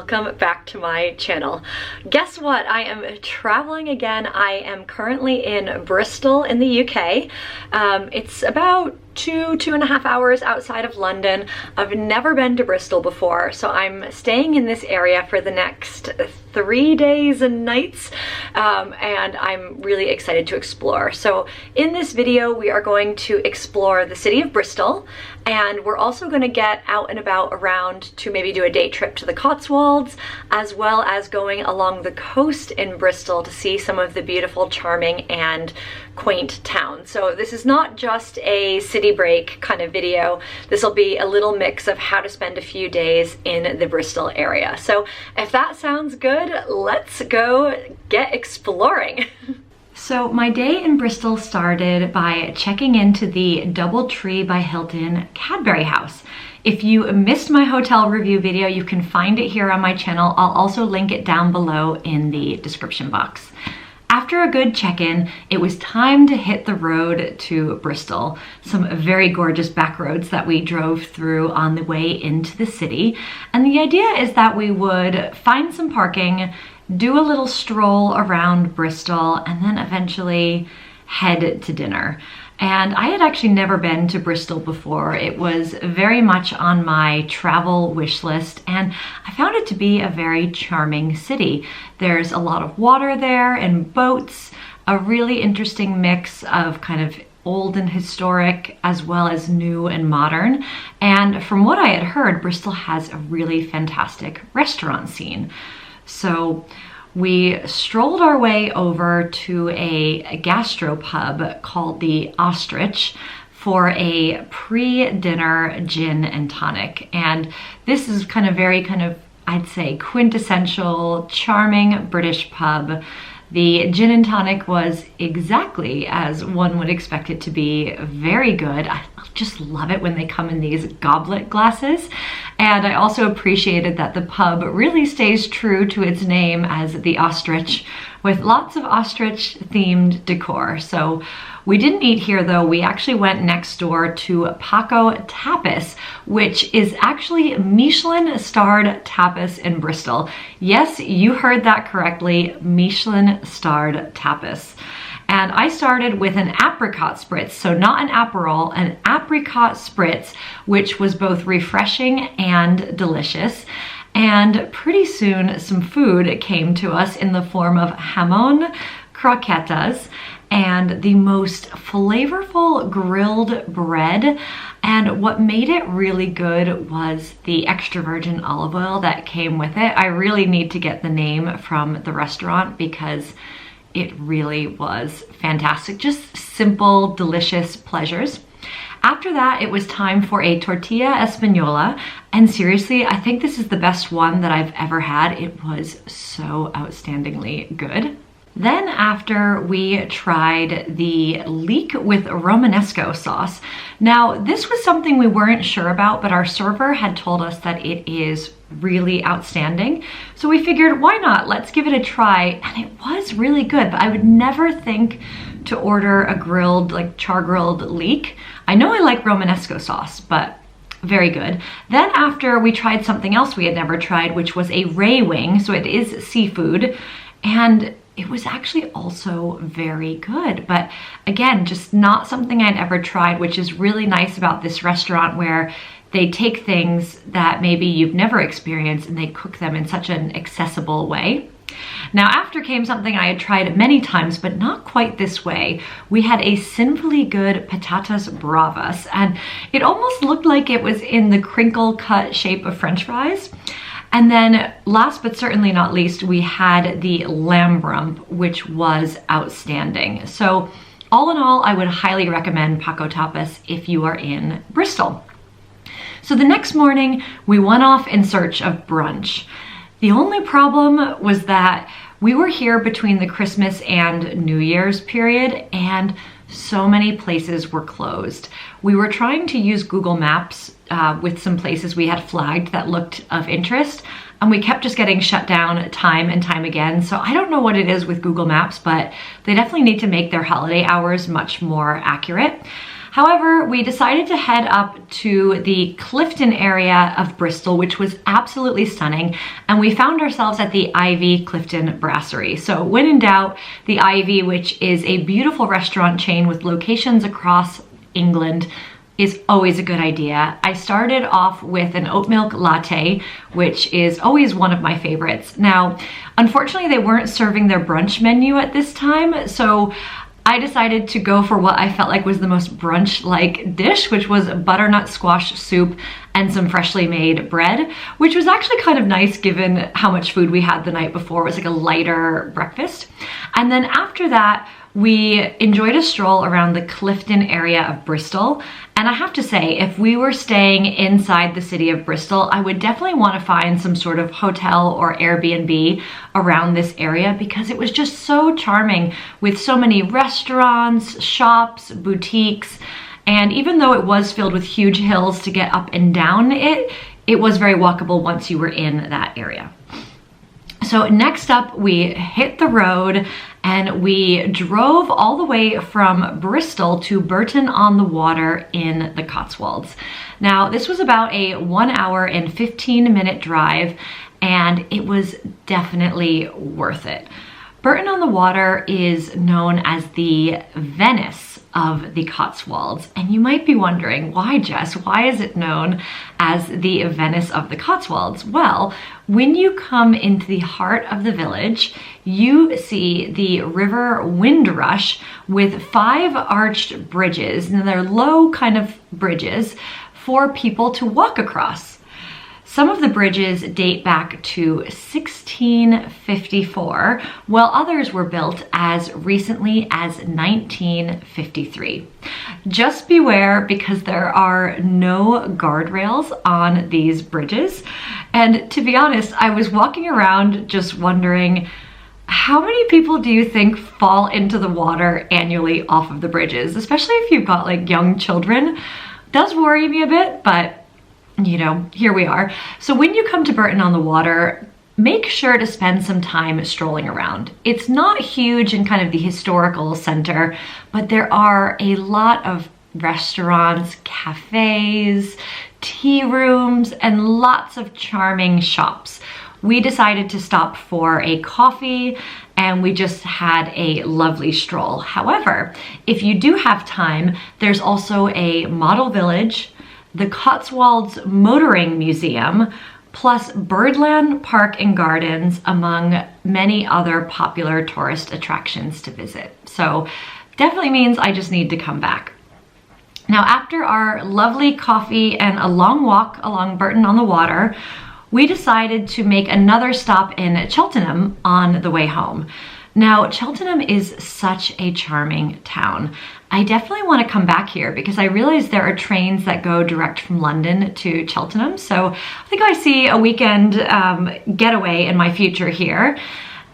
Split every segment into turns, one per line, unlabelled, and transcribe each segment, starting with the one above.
welcome back to my channel. Guess what? I am traveling again. I am currently in Bristol in the UK. It's about 2.5 hours outside of London. I've never been to Bristol before, so I'm staying in this area for the next 3 days and nights, and I'm really excited to explore. So in this video, we are going to explore the city of Bristol, and we're also going to get out and about around to maybe do a day trip to the Cotswolds, as well as going along the coast in Bristol to see some of the beautiful, charming, and quaint towns. So this is not just a city break kind of video. This will be a little mix of how to spend a few days in the Bristol area. So if that sounds good, let's go get exploring. So my day in Bristol started by checking into the DoubleTree by Hilton Cadbury house. If you missed my hotel review video, you can find it here on my channel. I'll also link it down below in the description box. After a good check-in, it was time to hit the road to Bristol. Some very gorgeous back roads that we drove through on the way into the city. And the idea is that we would find some parking, do a little stroll around Bristol, and then eventually head to dinner. And I had actually never been to Bristol before. It was very much on my travel wish list, and I found it to be a very charming city. There's a lot of water there and boats, a really interesting mix of kind of old and historic as well as new and modern. And from what I had heard, Bristol has a really fantastic restaurant scene. So we strolled our way over to a gastropub called the Ostrich for a pre-dinner gin and tonic. And this is I'd say, quintessential, charming British pub. The gin and tonic was exactly as one would expect it to be, very good. I just love it when they come in these goblet glasses. And I also appreciated that the pub really stays true to its name as the Ostrich, with lots of ostrich themed decor. So we didn't eat here though. We actually went next door to Paco Tapas, which is actually Michelin starred tapas in Bristol. Yes, you heard that correctly, Michelin starred tapas. And I started with an apricot spritz, so not an Aperol, an apricot spritz, which was both refreshing and delicious. And pretty soon some food came to us in the form of jamon croquetas and the most flavorful grilled bread. And what made it really good was the extra virgin olive oil that came with it. I really need to get the name from the restaurant because it really was fantastic. Just simple, delicious pleasures. After that, it was time for a tortilla española, and seriously, I think this is the best one that I've ever had. It was so outstandingly good. Then after, we tried the leek with Romanesco sauce. Now, this was something we weren't sure about, but our server had told us that it is really outstanding. So we figured, why not? Let's give it a try. And it was really good, but I would never think to order a grilled, like char-grilled leek. I know I like Romanesco sauce, but very good. Then after, we tried something else we had never tried, which was a ray wing. So it is seafood, and it was actually also very good. But again, just not something I'd ever tried, which is really nice about this restaurant, where they take things that maybe you've never experienced and they cook them in such an accessible way. Now after came something I had tried many times, but not quite this way. We had a sinfully good patatas bravas, and it almost looked like it was in the crinkle cut shape of French fries. And then last but certainly not least, we had the lamb rump, which was outstanding. So all in all, I would highly recommend Paco Tapas if you are in Bristol. So the next morning, we went off in search of brunch. The only problem was that we were here between the Christmas and New Year's period, and so many places were closed. We were trying to use Google Maps with some places we had flagged that looked of interest, and we kept just getting shut down time and time again. So I don't know what it is with Google Maps, but they definitely need to make their holiday hours much more accurate. However, we decided to head up to the Clifton area of Bristol, which was absolutely stunning, and we found ourselves at the Ivy Clifton Brasserie. So when in doubt, the Ivy, which is a beautiful restaurant chain with locations across England, is always a good idea. I started off with an oat milk latte, which is always one of my favorites. Now, unfortunately, they weren't serving their brunch menu at this time, so I decided to go for what I felt like was the most brunch-like dish, which was butternut squash soup and some freshly made bread, which was actually kind of nice given how much food we had the night before. It was like a lighter breakfast. And then after that, we enjoyed a stroll around the Clifton area of Bristol. And I have to say, if we were staying inside the city of Bristol, I would definitely want to find some sort of hotel or Airbnb around this area because it was just so charming with so many restaurants, shops, boutiques. And even though it was filled with huge hills to get up and down it was very walkable once you were in that area. So next up, we hit the road and we drove all the way from Bristol to Bourton-On-The-Water in the Cotswolds. Now, this was about a 1 hour and 15-minute drive, and it was definitely worth it. Bourton-On-The-Water is known as the Venice of the Cotswolds, and you might be wondering, why, Jess? Why is it known as the Venice of the Cotswolds? Well, when you come into the heart of the village, you see the River Windrush with 5 arched bridges, and they're low kind of bridges for people to walk across. Some of the bridges date back to 1654, while others were built as recently as 1953. Just beware because there are no guardrails on these bridges. And to be honest, I was walking around just wondering, how many people do you think fall into the water annually off of the bridges? Especially if you've got like young children. It does worry me a bit, but you know, here we are. So when you come to Bourton-On-The-Water, make sure to spend some time strolling around. It's not huge in kind of the historical center, but there are a lot of restaurants, cafes, tea rooms, and lots of charming shops. We decided to stop for a coffee and we just had a lovely stroll. However, if you do have time, there's also a model village, the Cotswolds Motoring Museum, plus Birdland Park and Gardens, among many other popular tourist attractions to visit. So definitely means I just need to come back. Now, after our lovely coffee and a long walk along Bourton-On-The-Water, we decided to make another stop in Cheltenham on the way home. Now, Cheltenham is such a charming town. I definitely want to come back here because I realize there are trains that go direct from London to Cheltenham. So I think I see a weekend getaway in my future here.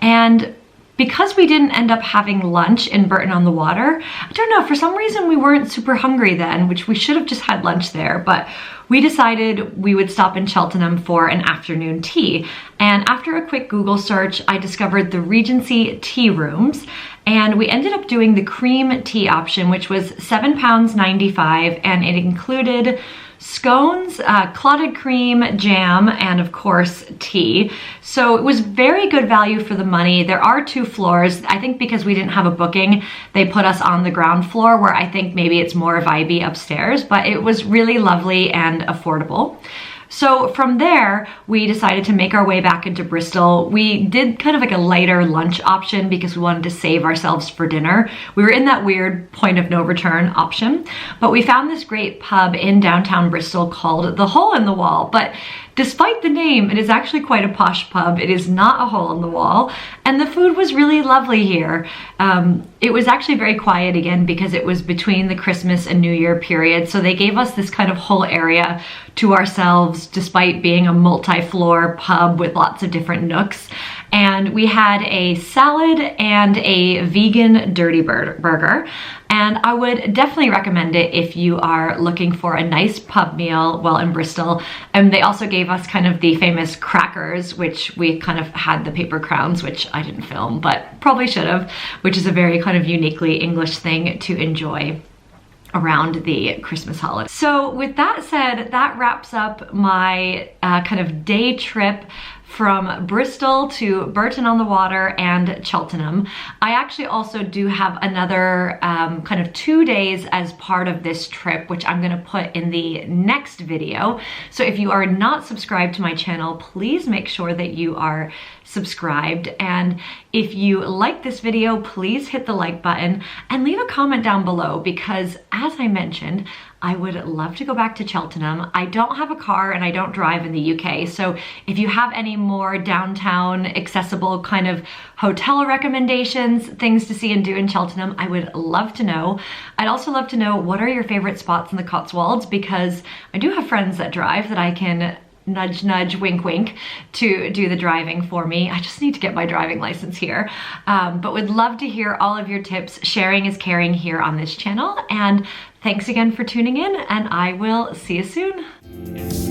And because we didn't end up having lunch in Bourton-On-The-Water, I don't know, for some reason we weren't super hungry then, which we should have just had lunch there, but we decided we would stop in Cheltenham for an afternoon tea. And after a quick Google search, I discovered the Regency tea rooms, and we ended up doing the cream tea option, which was £7.95, and it included scones, clotted cream, jam, and of course tea. So it was very good value for the money. There are 2 floors. I think because we didn't have a booking, they put us on the ground floor where I think maybe it's more vibey upstairs, but it was really lovely and affordable. So from there, we decided to make our way back into Bristol. We did kind of like a lighter lunch option because we wanted to save ourselves for dinner. We were in that weird point of no return option, but we found this great pub in downtown Bristol called The Hole in the Wall. But despite the name, it is actually quite a posh pub. It is not a hole in the wall, and the food was really lovely here. It was actually very quiet again because it was between the Christmas and New Year period, so they gave us this kind of whole area to ourselves despite being a multi-floor pub with lots of different nooks. And we had a salad and a vegan dirty burger. And I would definitely recommend it if you are looking for a nice pub meal while in Bristol. And they also gave us kind of the famous crackers, which we kind of had the paper crowns, which I didn't film, but probably should have, which is a very kind of uniquely English thing to enjoy. around the Christmas holiday. So with that said, that wraps up my kind of day trip from Bristol to Bourton-On-The-Water and Cheltenham. I actually also do have another kind of 2 days as part of this trip, which I'm gonna put in the next video. So if you are not subscribed to my channel, please make sure that you are subscribed. And if you like this video, please hit the like button and leave a comment down below, because as I mentioned, I would love to go back to Cheltenham. I don't have a car and I don't drive in the UK. So if you have any more downtown accessible kind of hotel recommendations, things to see and do in Cheltenham, I would love to know. I'd also love to know, what are your favorite spots in the Cotswolds? Because I do have friends that drive that I can nudge, nudge, wink, wink to do the driving for me. I just need to get my driving license here. But would love to hear all of your tips. Sharing is caring here on this channel. And thanks again for tuning in, and I will see you soon.